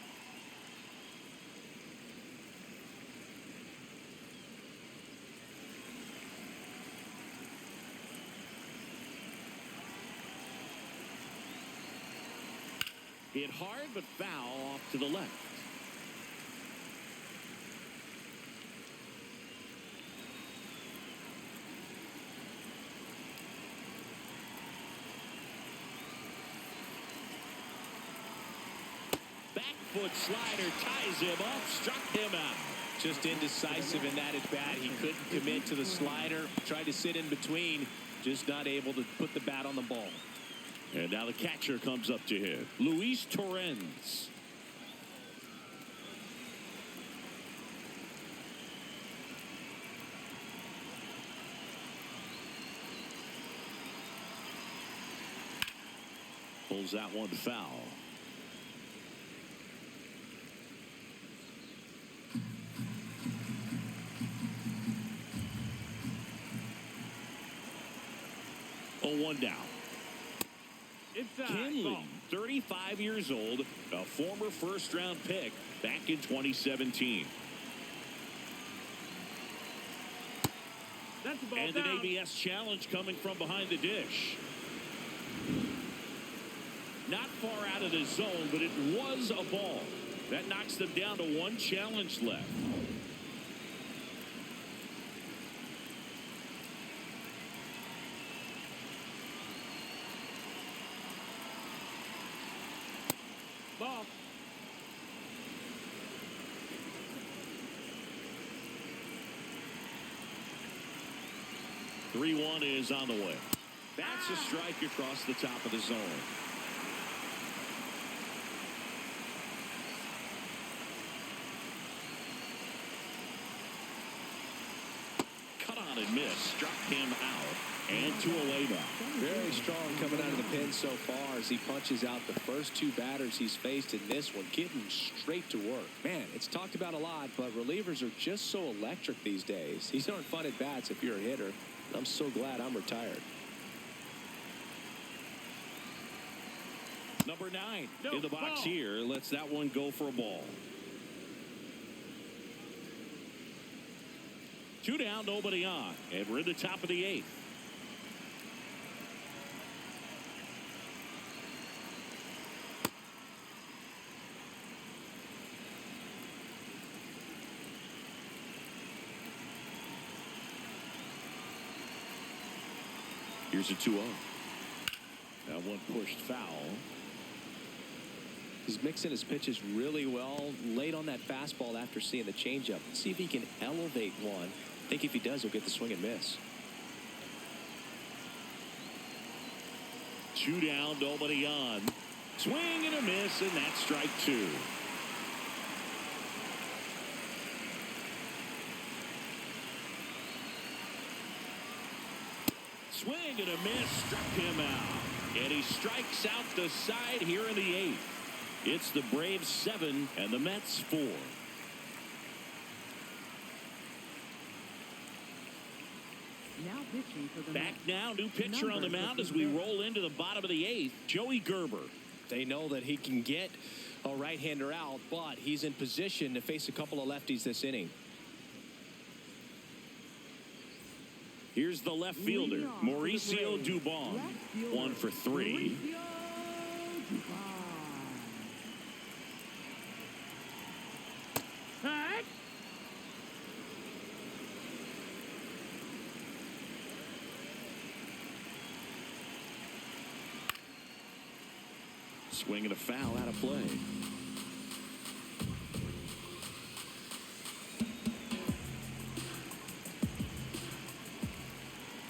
Hit hard, but foul off to the left. Back foot slider ties him up, struck him out. Just indecisive in that at bat. He couldn't commit to the slider. Tried to sit in between. Just not able to put the bat on the ball. And now the catcher comes up to him, Luis Torrens. Pulls that one foul. Oh, one down. Inside. Kinley, Ball. 35 years old, a former first-round pick back in 2017. That's a ball And down. an ABS challenge coming from behind the dish. Not far out of the zone, but it was a ball. That knocks them down to one challenge left. Ball. 3-1 is on the way. That's a strike across the top of the zone. Cut on and miss. Struck him out. And 2 away now. Very strong coming out of the pen so far as he punches out the first 2 batters he's faced in this one, getting straight to work. Man, it's talked about a lot, but relievers are just so electric these days. These aren't fun at bats if you're a hitter. I'm so glad I'm retired. Number 9 No, in the box ball. here. Lets that one go for a ball. 2 down, nobody on. And we're in the top of the 8th. Here's a 2-0. That one pushed foul. He's mixing his pitches really well late on that fastball after seeing the changeup. See if he can elevate one. I think if he does, he'll get the swing and miss. 2 down, nobody on. Swing and a miss, and that's strike 2. Swing and a miss, struck him out. And he strikes out the side here in the 8th. It's the Braves 7 and the Mets 4. Now pitching for the Back Mets. now, new pitcher on the mound as we roll into the bottom of the 8th, Joey Gerber. They know that he can get a right-hander out, but he's in position to face a couple of lefties this inning. Here's the left fielder, Mauricio Dubon. 1 for 3. Mauricio Dubon. Hut. Swing and a foul out of play.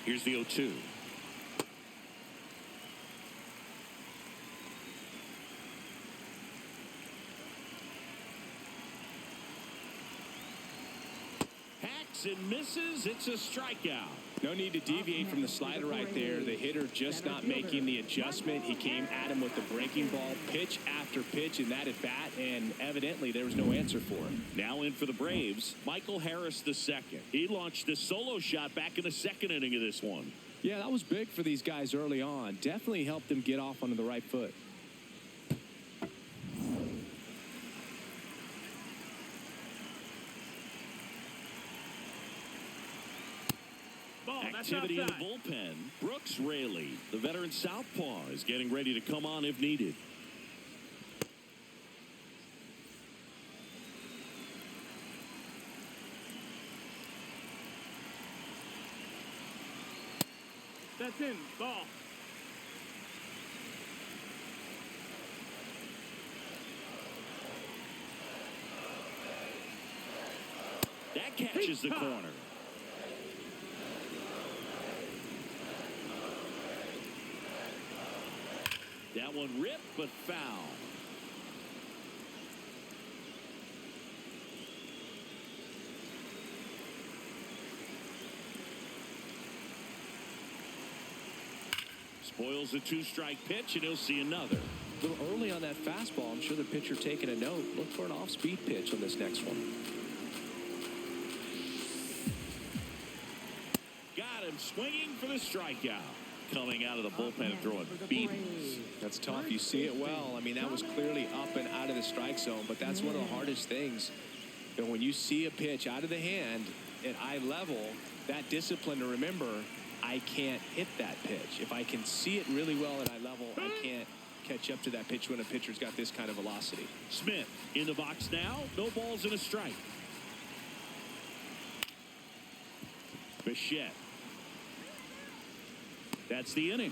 Here's the 0-2. Hacks and misses. It's a strikeout. No need to deviate from the slider right there. The hitter just not making the adjustment. He came at him with the breaking ball pitch after pitch in that at bat, and evidently there was no answer for him. Now in for the Braves, Michael Harris II. He launched a solo shot back in the 2nd inning of this one. Yeah, that was big for these guys early on. Definitely helped them get off onto the right foot. Ball. That's Activity in the outside. bullpen. Brooks Raley, the veteran southpaw, is getting ready to come on if needed. That's in. Ball. That catches the corner. That one ripped, but foul. Spoils a 2-strike pitch, and he'll see another. A little early on that fastball. I'm sure the pitcher taking a note. Look for an off-speed pitch on this next one. Got him swinging for the strikeout. Coming out of the bullpen and throwing beatings. That's tough. You see it well. I mean, that was clearly up and out of the strike zone, but that's one of the hardest things. And when you see a pitch out of the hand at eye level, that discipline to remember, I can't hit that pitch. If I can see it really well at eye level, I can't catch up to that pitch when a pitcher's got this kind of velocity. Smith in the box now. No balls and a strike. Bichette. That's the inning.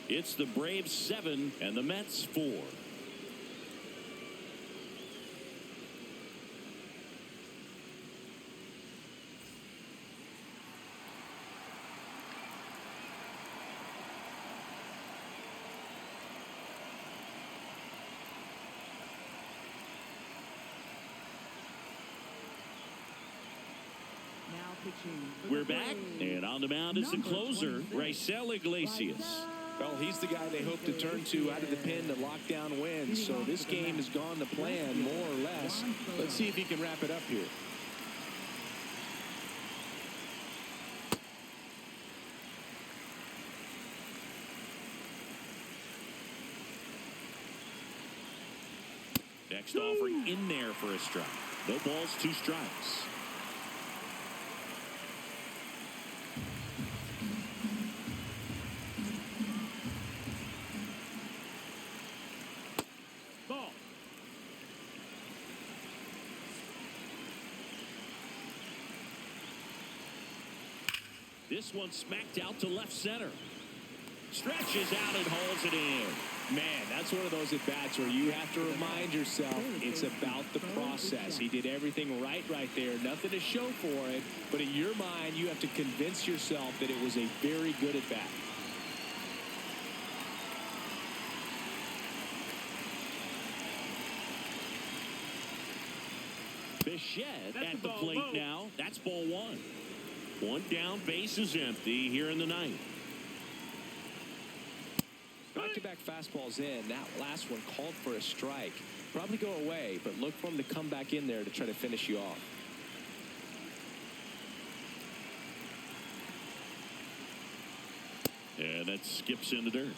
It's the Braves 7 and the Mets 4. Now Pitching for We're the back, Braves, and on the mound is the number closer, 26, Raisel Iglesias. Well, he's the guy they hope to turn to out of the pen to lock down wins. So this game has gone to plan, more or less. Let's see if he can wrap it up here. Next offering in there for a strike. No balls, 2 strikes. Ball. This one smacked out to left center. Stretches out and holds it in. Man, that's one of those at-bats where you have to remind yourself it's about the process. He did everything right there. Nothing to show for it. But in your mind, you have to convince yourself that it was a very good at-bat. Bichette That's at the the ball plate low. now. That's ball 1. 1 down, base is empty here in the 9th. Back-to-back fastballs in. That last one called for a strike. Probably go away, but look for him to come back in there to try to finish you off. And that skips in the dirt.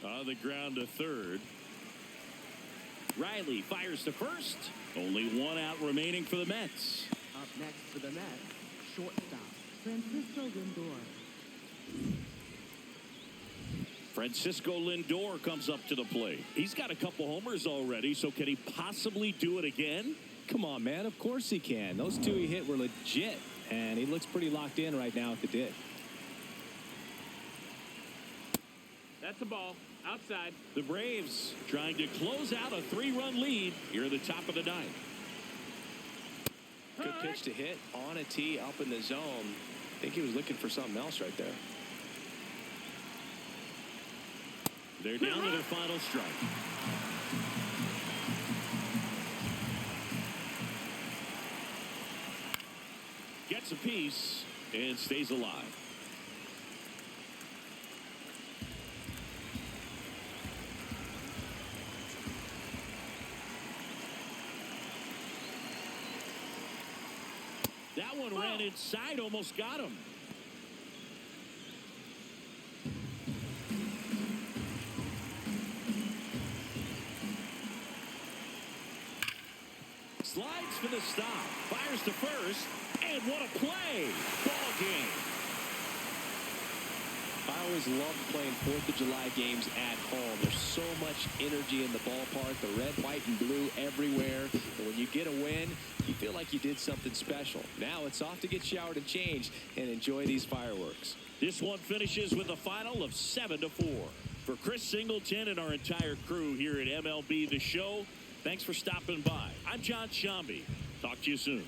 On the ground to third. Riley fires to first. Only 1 out remaining for the Mets. Up next for the Mets, shortstop, Francisco Lindor. Francisco Lindor comes up to the plate. He's got a couple homers already, so can he possibly do it again? Come on, man. Of course he can. Those 2 he hit were legit, and he looks pretty locked in right now at the dish. That's a ball. Outside. The Braves trying to close out a 3-run lead here at the top of the 9th. Good pitch to hit on a tee up in the zone. I think he was looking for something else right there. They're down to their final strike. Gets a piece and stays alive. That one ran inside, almost got him. Slides for the stop. Fires to first. And what a play. Ball game. I always loved playing 4th of July games at home. There's so much energy in the ballpark. The red, white, and blue everywhere. And when you get a win, you feel like you did something special. Now it's off to get showered and changed and enjoy these fireworks. This one finishes with a final of 7-4. For Chris Singleton and our entire crew here at MLB The Show, thanks for stopping by. I'm John Shambi. Talk to you soon.